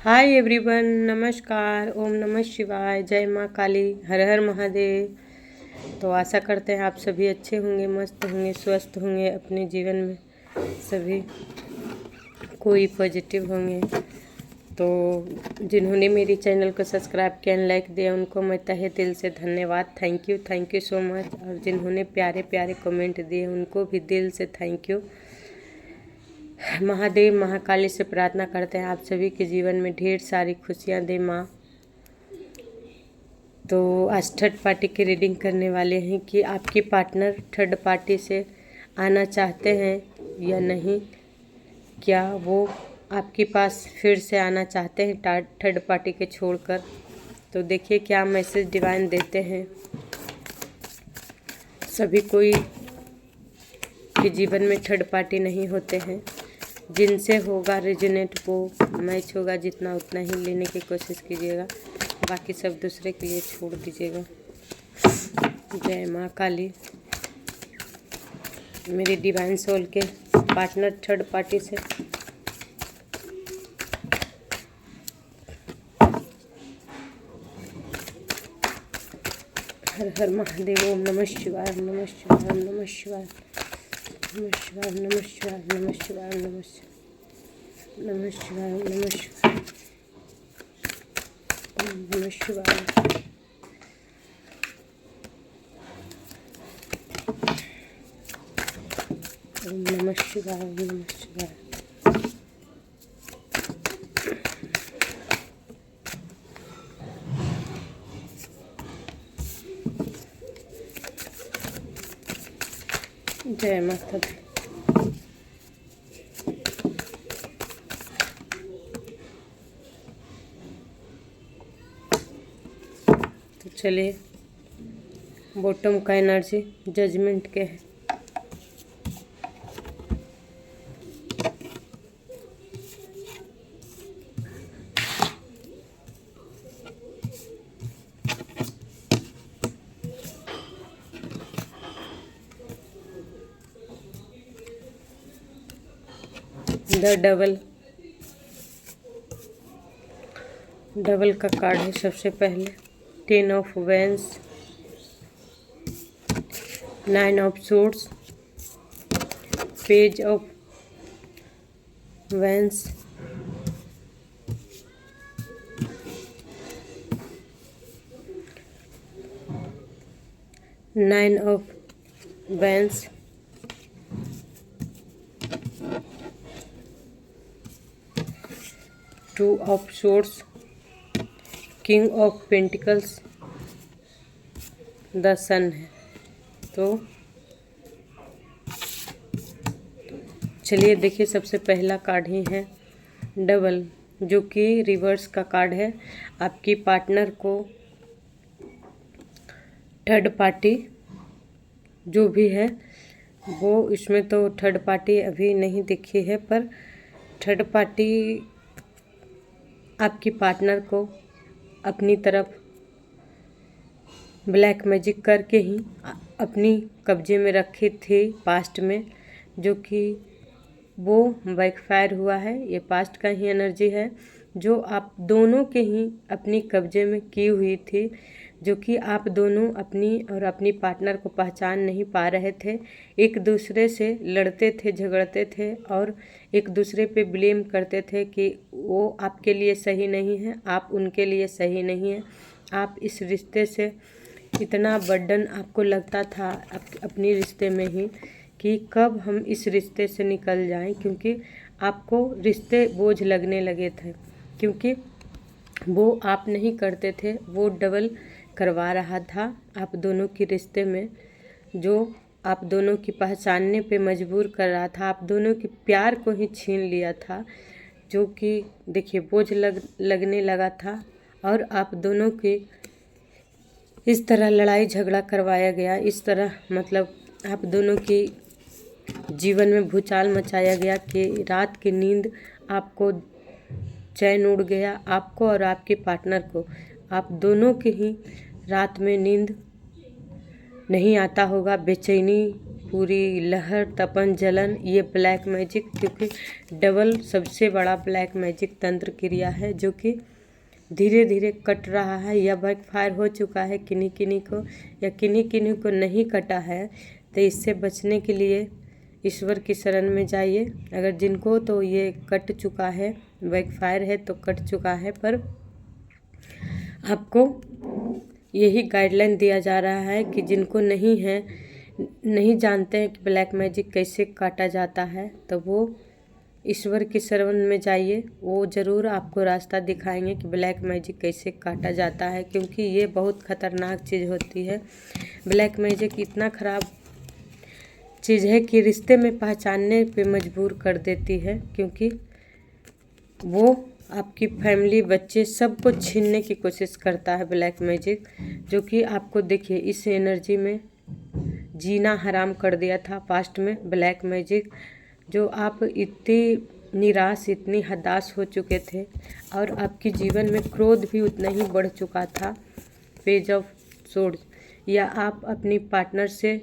Hi everyone, नमस्कार। ओम नमः शिवाय, जय माँ काली, हर हर महादेव। तो आशा करते हैं आप सभी अच्छे होंगे, मस्त होंगे, स्वस्थ होंगे, अपने जीवन में सभी कोई पॉजिटिव होंगे। तो जिन्होंने मेरी चैनल को सब्सक्राइब किया, लाइक दिया, उनको मैं तहे दिल से धन्यवाद, थैंक यू सो मच। और जिन्होंने प्यारे प्यारे कमेंट दिए, उनको भी दिल से थैंक यू। महादेव महाकाली से प्रार्थना करते हैं आप सभी के जीवन में ढेर सारी खुशियां दे माँ। तो आज थर्ड पार्टी की रीडिंग करने वाले हैं कि आपकी पार्टनर थर्ड पार्टी से आना चाहते हैं या नहीं। क्या वो आपके पास फिर से आना चाहते हैं थर्ड पार्टी के छोड़कर। तो देखिए क्या मैसेज डिवाइन देते हैं। सभी कोई के जीवन में थर्ड पार्टी नहीं होते हैं। जिनसे होगा रेजोनेट वो मैच होगा, जितना उतना ही लेने की कोशिश कीजिएगा, बाकी सब दूसरे के लिए छोड़ दीजिएगा। जय माँ काली। मेरे डिवाइन सोल के पार्टनर थर्ड पार्टी से हर हर महादेव। ओम नमः शिवाय, नमः शिवाय, नमः शिवाय, नमः शिवाय, नमः शिवाय, नमः शिवाय, नमः शिवाय, नमः शिवाय, नमः शिवाय, नमः शिवाय। ओम नमः शिवाय, नमः शिवाय। जय माता दी। तो चलिए, बॉटम का एनर्जी जजमेंट के है। द डबल का कार्ड है सबसे पहले। 10 of wands, 9 of swords, page of wands, 9 of wands, 2 of swords, king of pentacles, the sun है। तो चलिए देखिए, सबसे पहला कार्ड ही है डबल, जो कि रिवर्स का कार्ड है। आपकी पार्टनर को थर्ड पार्टी जो भी है वो, इसमें तो थर्ड पार्टी अभी नहीं दिखी है, पर थर्ड पार्टी आपकी पार्टनर को अपनी तरफ ब्लैक मैजिक करके ही अपनी कब्जे में रखी थी पास्ट में, जो कि वो बैकफायर हुआ है। ये पास्ट का ही एनर्जी है जो आप दोनों के ही अपनी कब्जे में की हुई थी, जो कि आप दोनों अपनी और अपनी पार्टनर को पहचान नहीं पा रहे थे। एक दूसरे से लड़ते थे, झगड़ते थे और एक दूसरे पे ब्लेम करते थे कि वो आपके लिए सही नहीं है, आप उनके लिए सही नहीं हैं। आप इस रिश्ते से इतना बर्डन आपको लगता था अपनी रिश्ते में ही कि कब हम इस रिश्ते से निकल जाएं, क्योंकि आपको रिश्ते बोझ लगने लगे थे, क्योंकि वो आप नहीं करते थे, वो डबल करवा रहा था आप दोनों के रिश्ते में, जो आप दोनों की पहचानने पे मजबूर कर रहा था, आप दोनों के प्यार को ही छीन लिया था, जो कि देखिए बोझ लगने लगा था। और आप दोनों की इस तरह लड़ाई झगड़ा करवाया गया, इस तरह मतलब आप दोनों की जीवन में भूचाल मचाया गया कि रात की नींद आपको चैन उड़ गया, आपको और आपके पार्टनर को, आप दोनों के ही रात में नींद नहीं आता होगा, बेचैनी पूरी लहर तपन जलन, ये ब्लैक मैजिक, क्योंकि डबल सबसे बड़ा ब्लैक मैजिक तंत्र क्रिया है जो कि धीरे धीरे कट रहा है या बैकफायर हो चुका है किन्हीं किन्हीं को, या किन्हीं किन्हीं को नहीं कटा है। तो इससे बचने के लिए ईश्वर की शरण में जाइए। अगर जिनको तो ये कट चुका है, बैकफायर है तो कट चुका है, पर आपको यही गाइडलाइन दिया जा रहा है कि जिनको नहीं है, नहीं जानते हैं कि ब्लैक मैजिक कैसे काटा जाता है, तो वो ईश्वर की शरण में जाइए। वो ज़रूर आपको रास्ता दिखाएंगे कि ब्लैक मैजिक कैसे काटा जाता है, क्योंकि ये बहुत ख़तरनाक चीज़ होती है। ब्लैक मैजिक इतना ख़राब चीज़ है कि रिश्ते में पहचानने पे मजबूर कर देती है, क्योंकि वो आपकी फैमिली, बच्चे, सबको छीनने की कोशिश करता है ब्लैक मैजिक, जो कि आपको देखिए इस एनर्जी में जीना हराम कर दिया था पास्ट में ब्लैक मैजिक, जो आप इतनी निराश, इतनी हताश हो चुके थे, और आपके जीवन में क्रोध भी उतना ही बढ़ चुका था। पेज ऑफ सोर्ड्स, या आप अपनी पार्टनर से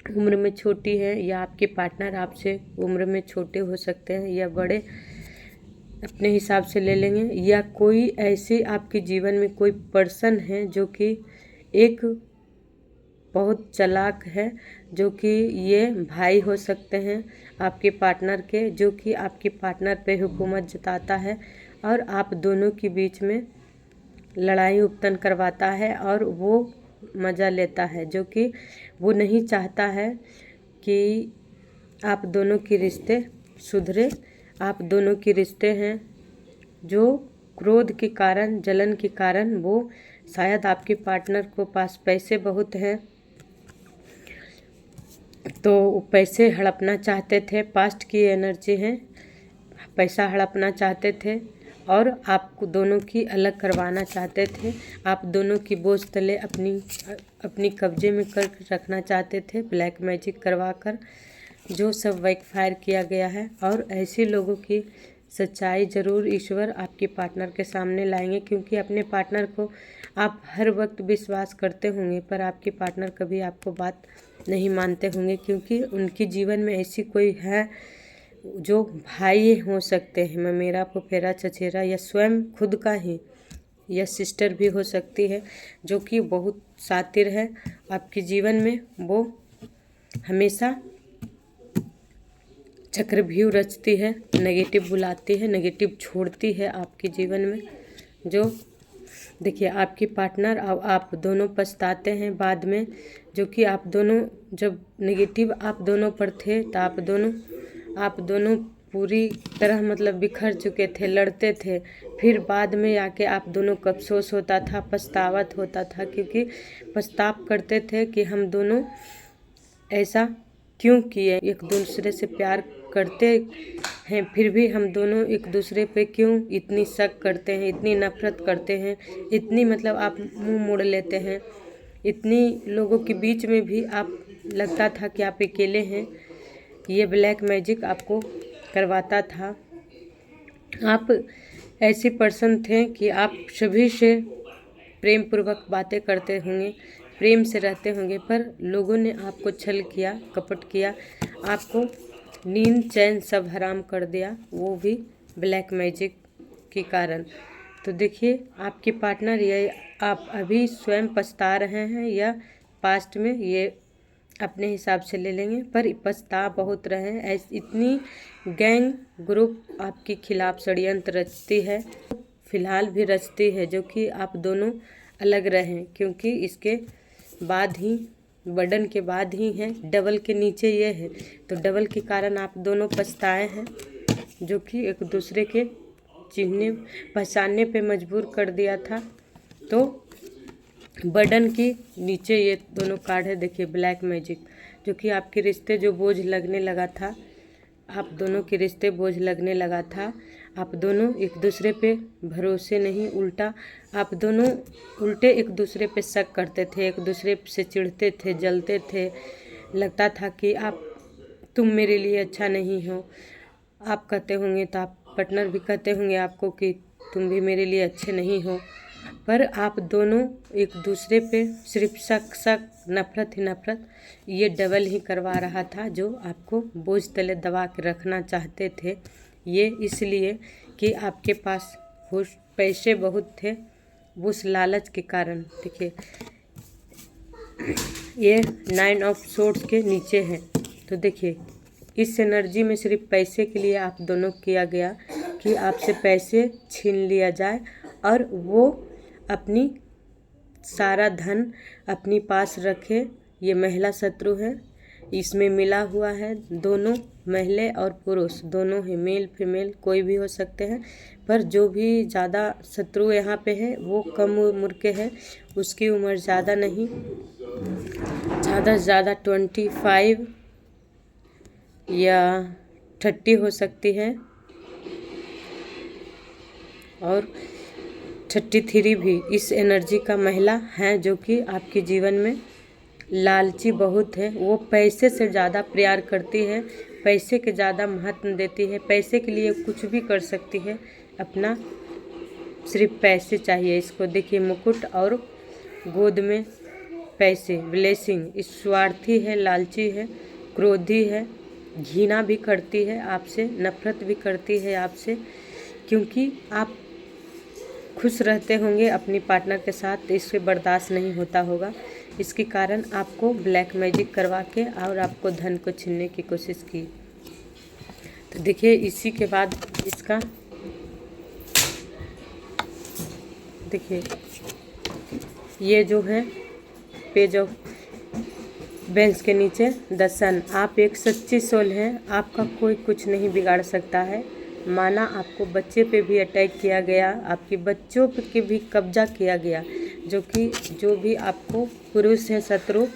उम्र में छोटी है, या आपके पार्टनर आपसे उम्र में छोटे हो सकते हैं या बड़े, अपने हिसाब से ले लेंगे, या कोई ऐसे आपके जीवन में कोई पर्सन है जो कि एक बहुत चालाक है, जो कि ये भाई हो सकते हैं आपके पार्टनर के, जो कि आपके पार्टनर पे हुकूमत जताता है और आप दोनों के बीच में लड़ाई उपतन करवाता है, और वो मज़ा लेता है, जो कि वो नहीं चाहता है कि आप दोनों के रिश्ते सुधरे। आप दोनों के रिश्ते हैं जो क्रोध के कारण, जलन के कारण, वो शायद आपके पार्टनर को पास पैसे बहुत हैं तो पैसे हड़पना चाहते थे, पास्ट की एनर्जी है, पैसा हड़पना चाहते थे और आप दोनों की अलग करवाना चाहते थे। आप दोनों की बोझ तले अपनी कब्जे में कर रखना चाहते थे ब्लैक मैजिक करवा कर, जो सब बैकफायर किया गया है। और ऐसे लोगों की सच्चाई ज़रूर ईश्वर आपके पार्टनर के सामने लाएंगे, क्योंकि अपने पार्टनर को आप हर वक्त विश्वास करते होंगे, पर आपके पार्टनर कभी आपको बात नहीं मानते होंगे, क्योंकि उनके जीवन में ऐसी कोई है जो भाई हो सकते हैं, ममेरा, फुफेरा, चचेरा, या स्वयं खुद का ही, या सिस्टर भी हो सकती है, जो कि बहुत शातिर है आपके जीवन में। वो हमेशा चक्रव्यूह रचती है, नेगेटिव बुलाती है, नेगेटिव छोड़ती है आपके जीवन में। जो देखिए आपकी पार्टनर, अब आप दोनों पछताते हैं बाद में, जो कि आप दोनों जब नेगेटिव आप दोनों पर थे, तो आप दोनों पूरी तरह मतलब बिखर चुके थे, लड़ते थे। फिर बाद में आके आप दोनों को अफसोस होता था, पछतावत होता था, क्योंकि पछताव करते थे कि हम दोनों ऐसा क्यों किए, एक दूसरे से प्यार करते हैं फिर भी हम दोनों एक दूसरे पे क्यों इतनी शक करते हैं, इतनी नफरत करते हैं, इतनी मतलब आप मुंह मोड़ लेते हैं, इतनी लोगों के बीच में भी आप लगता था कि आप अकेले हैं। ये ब्लैक मैजिक आपको करवाता था। आप ऐसे पर्सन थे कि आप सभी से प्रेम पूर्वक बातें करते होंगे, प्रेम से रहते होंगे, पर लोगों ने आपको छल किया, कपट किया, आपको नींद चैन सब हराम कर दिया, वो भी ब्लैक मैजिक के कारण। तो देखिए आपके पार्टनर, ये आप अभी स्वयं पछता रहे हैं या पास्ट में, ये अपने हिसाब से ले लेंगे, पर पछता बहुत रहे हैं। ऐसी इतनी गैंग ग्रुप आपके खिलाफ षड्यंत्र रचती है, फिलहाल भी रचती है, जो कि आप दोनों अलग रहें, क्योंकि इसके बाद ही, बर्डन के बाद ही है, डबल के नीचे ये है, तो डबल के कारण आप दोनों पछताए हैं, जो कि एक दूसरे के चिन्हने पहचानने पे मजबूर कर दिया था। तो बर्डन की नीचे ये दोनों कार्ड है, देखिए ब्लैक मैजिक, जो कि आपके रिश्ते जो बोझ लगने लगा था, आप दोनों के रिश्ते बोझ लगने लगा था, आप दोनों एक दूसरे पे भरोसे नहीं, उल्टा आप दोनों उल्टे एक दूसरे पे शक करते थे, एक दूसरे से चिढ़ते थे, जलते थे, लगता था कि तुम मेरे लिए अच्छा नहीं हो। आप कहते होंगे तो आप पार्टनर भी कहते होंगे आपको कि तुम भी मेरे लिए अच्छे नहीं हो, पर आप दोनों एक दूसरे पे सिर्फ शक नफरत ही नफरत, ये डबल ही करवा रहा था। जो आपको बोझ तले दबा के रखना चाहते थे, ये इसलिए कि आपके पास पैसे बहुत थे, उस लालच के कारण। देखिए ये 9 ऑफ सोर्ड्स के नीचे है। तो देखिए इस एनर्जी में सिर्फ पैसे के लिए आप दोनों किया गया कि आपसे पैसे छीन लिया जाए और वो अपनी सारा धन अपनी पास रखे। ये महिला शत्रु है, इसमें मिला हुआ है दोनों महिला और पुरुष, दोनों ही मेल फीमेल कोई भी हो सकते हैं। पर जो भी ज़्यादा शत्रु यहाँ पे है वो कम उम्र के है, उसकी उम्र ज़्यादा नहीं, ज़्यादा से ज़्यादा 25 या 30 हो सकती है और 33 भी इस एनर्जी का महिला है, जो कि आपके जीवन में लालची बहुत है। वो पैसे से ज़्यादा प्यार करती है, पैसे के ज़्यादा महत्व देती है, पैसे के लिए कुछ भी कर सकती है। अपना सिर्फ पैसे चाहिए इसको। देखिए मुकुट और गोद में पैसे, ब्लेसिंग। स्वार्थी है, लालची है, क्रोधी है, घृणा भी करती है आपसे, नफरत भी करती है आपसे, क्योंकि आप खुश रहते होंगे अपनी पार्टनर के साथ, तो इससे बर्दाश्त नहीं होता होगा। इसके कारण आपको ब्लैक मैजिक करवा के और आपको धन को छीनने की कोशिश की। तो देखिए इसी के बाद इसका देखिए ये जो है पेज ऑफ बेंच के नीचे द सन। आप एक सच्ची सोल हैं, आपका कोई कुछ नहीं बिगाड़ सकता है। माना आपको बच्चे पे भी अटैक किया गया, आपके बच्चों पे भी कब्जा किया गया, जो भी आपको पुरुष है शत्रु,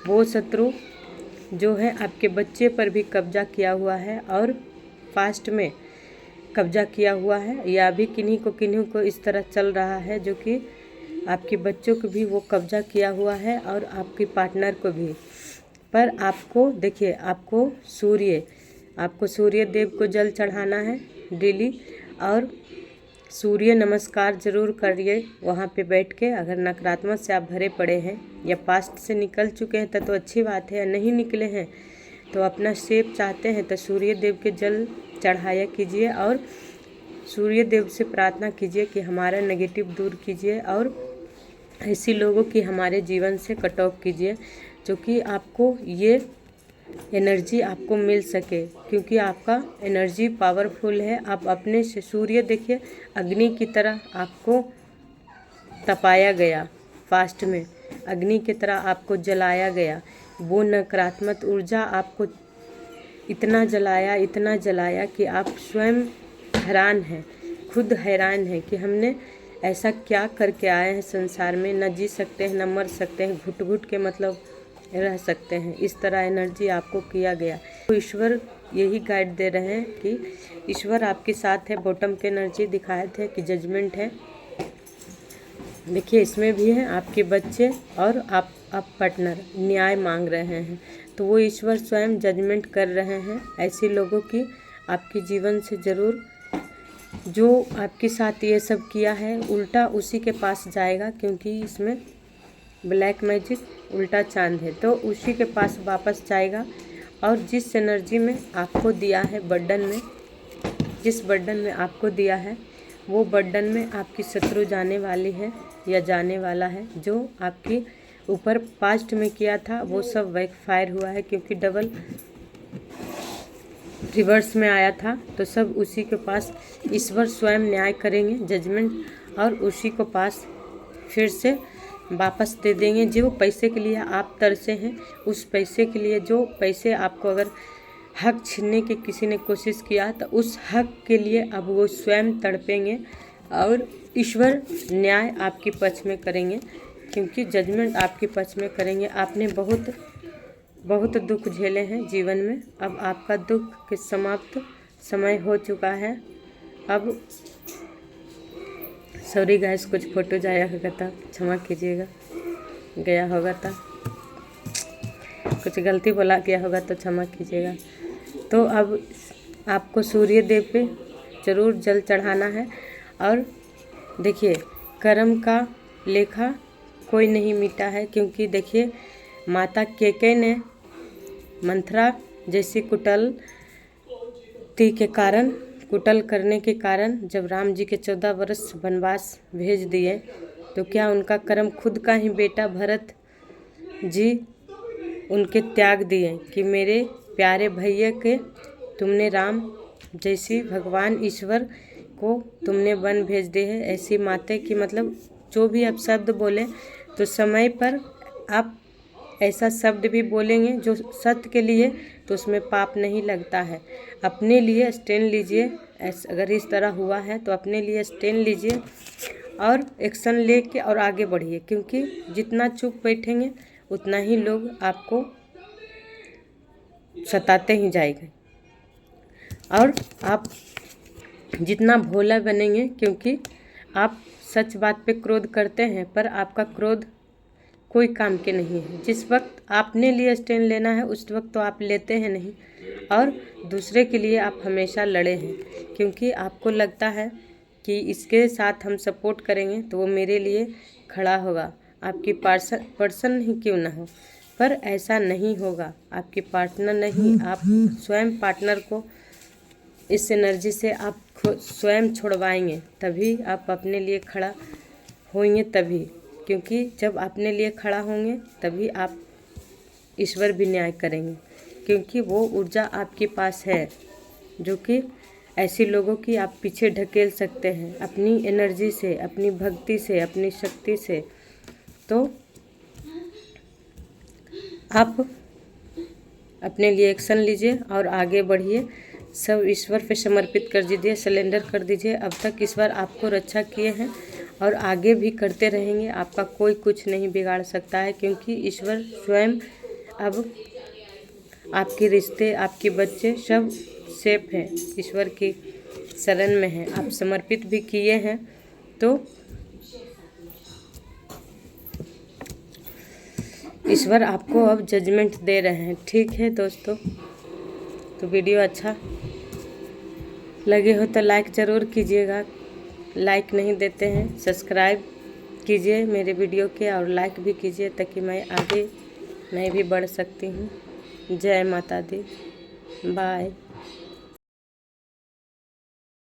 वो शत्रु जो है आपके बच्चे पर भी कब्जा किया हुआ है और पास्ट में कब्जा किया हुआ है, या अभी किन्हीं को इस तरह चल रहा है, जो कि आपके बच्चों को भी वो कब्जा किया हुआ है और आपकी पार्टनर को भी। पर आपको देखिए आपको सूर्य देव को जल चढ़ाना है डेली, और सूर्य नमस्कार जरूर करिए वहाँ पे बैठ के। अगर नकारात्मक से आप भरे पड़े हैं या पास्ट से निकल चुके हैं तो अच्छी बात है, या नहीं निकले हैं तो अपना सेफ चाहते हैं तो सूर्य देव के जल चढ़ाया कीजिए और सूर्य देव से प्रार्थना कीजिए कि हमारा नेगेटिव दूर कीजिए और ऐसी लोगों की हमारे जीवन से कट ऑफ कीजिए, जो कि आपको ये एनर्जी आपको मिल सके, क्योंकि आपका एनर्जी पावरफुल है। आप अपने से सूर्य देखिए अग्नि की तरह आपको तपाया गया, पास्ट में अग्नि की तरह आपको जलाया गया। वो नकारात्मक ऊर्जा आपको इतना जलाया कि आप स्वयं हैरान हैं, खुद हैरान हैं कि हमने ऐसा क्या करके आए हैं संसार में। न जी सकते हैं, न मर सकते हैं, घुट घुट के मतलब रह सकते हैं। इस तरह एनर्जी आपको किया गया। तो ईश्वर यही गाइड दे रहे हैं कि ईश्वर आपके साथ है। बॉटम के एनर्जी दिखाए थे कि जजमेंट है, देखिए इसमें भी है आपके बच्चे और आप पार्टनर न्याय मांग रहे हैं, तो वो ईश्वर स्वयं जजमेंट कर रहे हैं ऐसे लोगों की आपके जीवन से। ज़रूर जो आपके साथ ये सब किया है उल्टा उसी के पास जाएगा, क्योंकि इसमें ब्लैक मैजिक उल्टा चांद है, तो उसी के पास वापस जाएगा। और जिस एनर्जी में आपको दिया है बर्डन में, जिस बर्डन में आपको दिया है वो बर्डन में आपकी शत्रु जाने वाली है या जाने वाला है। जो आपके ऊपर पास्ट में किया था वो सब बैकफायर हुआ है, क्योंकि डबल रिवर्स में आया था। तो सब उसी के पास ईश्वर स्वयं न्याय करेंगे, जजमेंट, और उसी को पास फिर से वापस दे देंगे। जो पैसे के लिए आप तरसे हैं, उस पैसे के लिए, जो पैसे आपको अगर हक छीनने की किसी ने कोशिश किया तो उस हक के लिए अब वो स्वयं तड़पेंगे और ईश्वर न्याय आपके पक्ष में करेंगे, क्योंकि जजमेंट आपके पक्ष में करेंगे। आपने बहुत दुख झेले हैं जीवन में, अब आपका दुख के समाप्त समय हो चुका है। अब सॉरी गाइस, कुछ फोटो जाया होगा था, क्षमा कीजिएगा, गया होगा था, कुछ गलती बोला गया होगा तो क्षमा कीजिएगा। तो अब आपको सूर्य देव पे ज़रूर जल चढ़ाना है। और देखिए कर्म का लेखा कोई नहीं मिटा है, क्योंकि देखिए माता कैकेयी ने मंथरा जैसी कुटल करने के कारण जब राम जी के 14 वर्ष वनवास भेज दिए, तो क्या उनका कर्म खुद का ही बेटा भरत जी उनके त्याग दिए कि मेरे प्यारे भैया के तुमने राम जैसी भगवान ईश्वर को तुमने वन भेज दिए है। ऐसी माते की मतलब जो भी आप शब्द बोले तो समय पर आप ऐसा शब्द भी बोलेंगे जो सत्य के लिए, तो उसमें पाप नहीं लगता है। अपने लिए स्टैंड लीजिए, अगर इस तरह हुआ है तो अपने लिए स्टैंड लीजिए और एक्शन लेके और आगे बढ़िए, क्योंकि जितना चुप बैठेंगे उतना ही लोग आपको सताते ही जाएंगे और आप जितना भोला बनेंगे, क्योंकि आप सच बात पे क्रोध करते हैं पर आपका क्रोध कोई काम के नहीं है। जिस वक्त आपने लिए स्टैंड लेना है उस वक्त तो आप लेते हैं नहीं, और दूसरे के लिए आप हमेशा लड़े हैं, क्योंकि आपको लगता है कि इसके साथ हम सपोर्ट करेंगे तो वो मेरे लिए खड़ा होगा, आपकी पर्सन ही क्यों ना हो। पर ऐसा नहीं होगा, आपकी पार्टनर नहीं, आप स्वयं पार्टनर को इस एनर्जी से आप स्वयं छोड़वाएंगे, तभी आप अपने लिए खड़ा होंगे। तभी, क्योंकि जब अपने लिए खड़ा होंगे तभी आप ईश्वर भी न्याय करेंगे, क्योंकि वो ऊर्जा आपके पास है जो कि ऐसे लोगों की आप पीछे ढकेल सकते हैं अपनी एनर्जी से, अपनी भक्ति से, अपनी शक्ति से। तो आप अपने लिए एक्शन लीजिए और आगे बढ़िए, सब ईश्वर पे समर्पित कर दीजिए, सरेंडर कर दीजिए। अब तक ईश्वर आपको रक्षा किए हैं और आगे भी करते रहेंगे, आपका कोई कुछ नहीं बिगाड़ सकता है, क्योंकि ईश्वर स्वयं अब आपके रिश्ते, आपके बच्चे सब सेफ हैं, ईश्वर की शरण में हैं। आप समर्पित भी किए हैं तो ईश्वर आपको अब जजमेंट दे रहे हैं। ठीक है दोस्तों, तो वीडियो अच्छा लगे हो तो लाइक ज़रूर कीजिएगा, लाइक नहीं देते हैं सब्सक्राइब कीजिए मेरे वीडियो के और लाइक भी कीजिए, ताकि मैं भी बढ़ सकती हूँ। जय माता दी, बाय।